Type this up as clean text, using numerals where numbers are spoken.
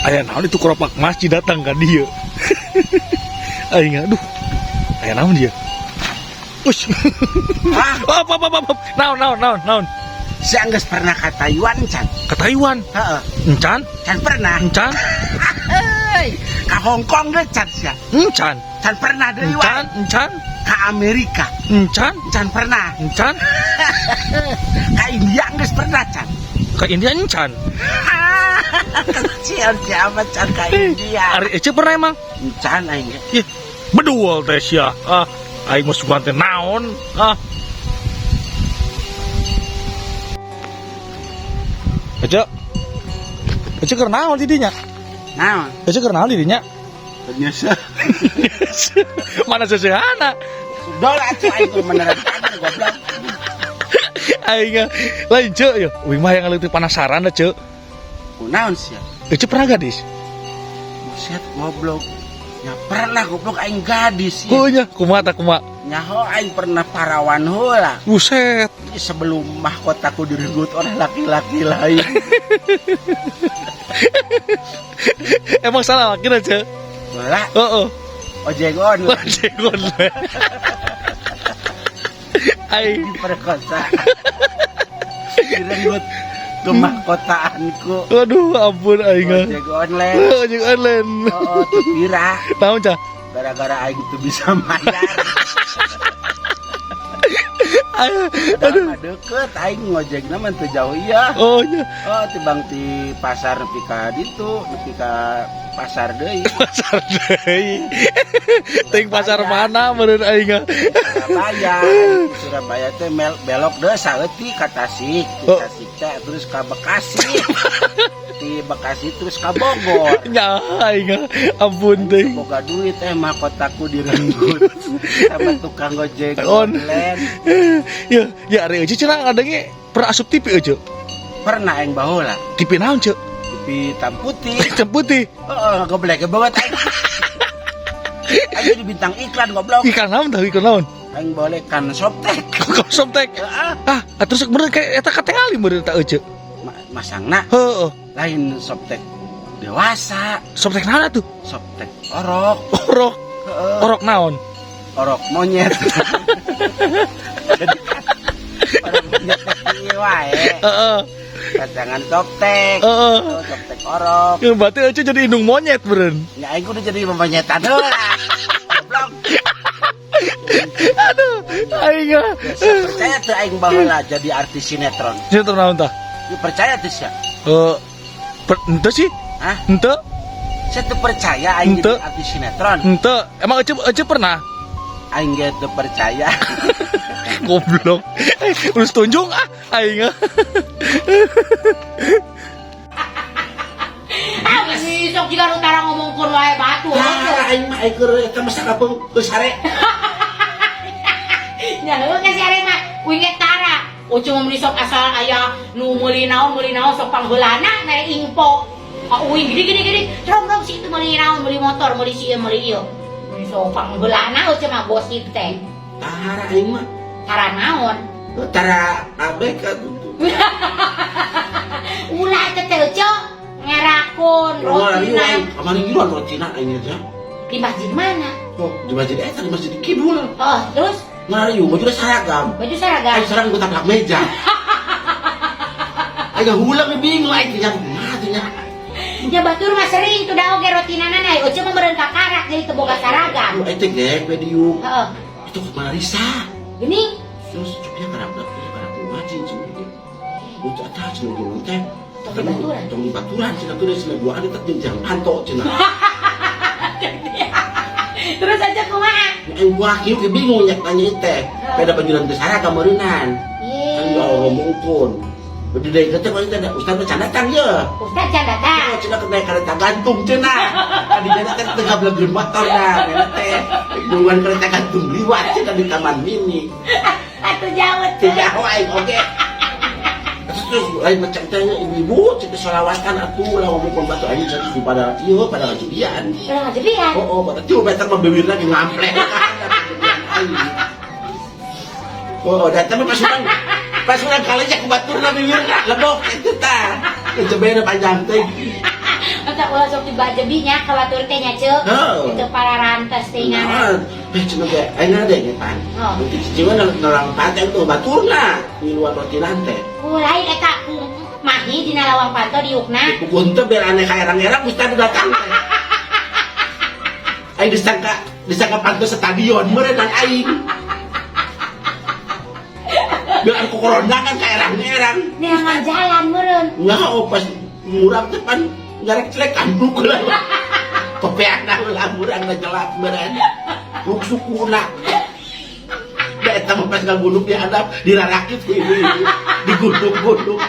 Aya naon itu keropak masjid datang kan dia. Aing aduh. Aya naon dia? Ush. Apa. Naon. Si Angges pernah ke Taiwan, Can. Ke Taiwan. Heeh. Encan? Can pernah. Encan? Hei, ke Hong Kong deh, Can sia. Encan? Can pernah deui wae. Encan? Ke Amerika. Encan? Can pernah. Encan? Ke India Angges pernah, Can. Ke India encan? Kecil siapa Can ke India. Ari Ece pernah emang? Can aing ge. Ih, bedual teh sia. Aing mah sugan teh naon? Ece keur naon di dinya? Naon? Ece keur naon di dinya? Ternyata Mana sesehana? dola tuh aing tuh beneran kader goblok. Aing lain ceu ya. Uing mah yang leutik penasaran da ceu. Kunaon sia? Ece pernah gadis? Buset goblok. Ya pernah goblok aing gadis Oh ya. nya, kumaha. Nyaho aing pernah parawan heula. Buset. Sebelum mahkotaku direnggut oleh laki-laki lain. Emang salah laki aja. Bola Heeh. ojek online Jegon. Aing diperkosa. Direnggut ke mahkotaanku. aduh ampun aing. Ojek online. Ojek online. Oh, tuh pira. Naon cah? Gara-gara aing tuh bisa mayar. Aduh. Deket aing ngojekna mah teu jauh ieu. Oh nya. Oh, tibang di pasar nepi ka ditu, nepi ka pasar deui. Pasar deui. Ting pasar mana meureun aing? Surabaya. Di Surabaya teh belok deui saeutik ka Tasik, di Tasik teh terus ka Bekasi. Di Bekasi terus ka Bogor. Nya aing ampun teh. Boga duit mah kotaku direnggut sama tukang ojek On. online. Ya ari eueuh cenah ngadenge pernah asup TV eueuh. Pernah aing baheula TV naon ceu? di hitam putih. Hitam putih. Heeh, goblok banget aing. Aing jadi bintang iklan goblok. Ikan naon? Aing boleh kan Softtek. Kok Softtek? Heeh. Terus bener kayak eta katingali meureun eta eueuh. Masangna Heeh. lain Softtek dewasa. Softtek naon atuh? Softtek orok. Orok. Heeh. Orok naon? Orok monyet. Jadi orok monyet ieu wae. Heeh. Kacangan Softtek. Heeh. Softtek orok. Ya berarti eueuh jadi indung monyet beureun. Ya aing kudu jadi pemonyetan heula. Goblok. Aduh, aing. Percaya tuh aing baheula jadi artis sinetron. Sinetron naon tah? Lu percaya tuh sia? Henteu sih? Hah? Henteu? Saya tuh percaya aing Henteu. jadi artis sinetron. Henteu. Emang eueuh pernah? Aing ge teu percaya. Goblok. Urus tunjung aing. Geus sok jiga utara ngomongkeun wae batu. Aing mah aing keur eta mah sakapeung geus sare. Nya heuh ka si are mah kuing tara. Cuma meuli sok asal aya nu meuli naon sok pangheulana na info. Uing gini. Dong si itu meuli naon, meuli motor, meuli si meuli ieu. Meuli sok pangheulana cuma gosip teh. Tara aing mah Tara naon? tara abek atuh. Ulah teh teu cok ngerakun rotina. Kamari giluan rotina aing aja. Di masjid mana? Oh, di masjid eta di masjid Kidul. Oh, terus Ngariu baju seragam. baju seragam. Aing seragam gua taplak meja. Aing hulang bingung aing teh nya. Ya batur mah sering tuh da oge rotinana na. Oce mah meureun kakarak jadi teu boga saragam. Aing teh gek medium. Heeh. Itu kemana Risa? Geuning. Terus cepnya karena ngaji cuma gitu. Itu atas cuma gitu teh. Tong baturan. Tong baturan cina tuh dari dua hari tak jenjang anto cina. Terus aja kumaha? Yang gua kieu ke bingung nyak tanya teh. Beda bajuran teh saragam meureunnan. Kan gua ngomongkeun. Bede deui teh mah teh ustaz teh can datang ye. Ustaz can datang. Cina kena kereta gantung cina. Tadi jadi teh tengah belageun motor dah. Teh nungguan kereta gantung liwat cina di taman mini. Atuh jauh teh. Tidak aing oke. Terus lain macam tanya ibu-ibu cerita selawatan aku lah ngomong pembantu aing jadi pada ieu pada ngajian. Udah ngajian. Oh, pada tiu better mah bibir lagi ngamplek. Oh, datang pasukan kali cek baturna bibirna lebok itu tah. Kejebena panjang teh. Masa ulah sok tiba jebinya kabatur teh nya ceuk. Heuh. Itu para rantes teh Nah, ngana. cuma kayak enak deh ngetan. Oh. Cuma nalang pantai tuh baturna di luar roti nante. Lain eta mahi dina lawang panto diukna. Gunta biar aneh kayak erang-erang Ustaz datang. Aing disangka panto stadion meureun aing. Biar aku corona kan kayak erang-erang. Neangan jalan meureun. Nggak, pas murang depan ngarek celek kanduk lah. Pepeana lah murang ngejelap meureun. Ruk sukuna. Da eta mah pas ngagunduk di hadap dirarakit di gunduk-gunduk.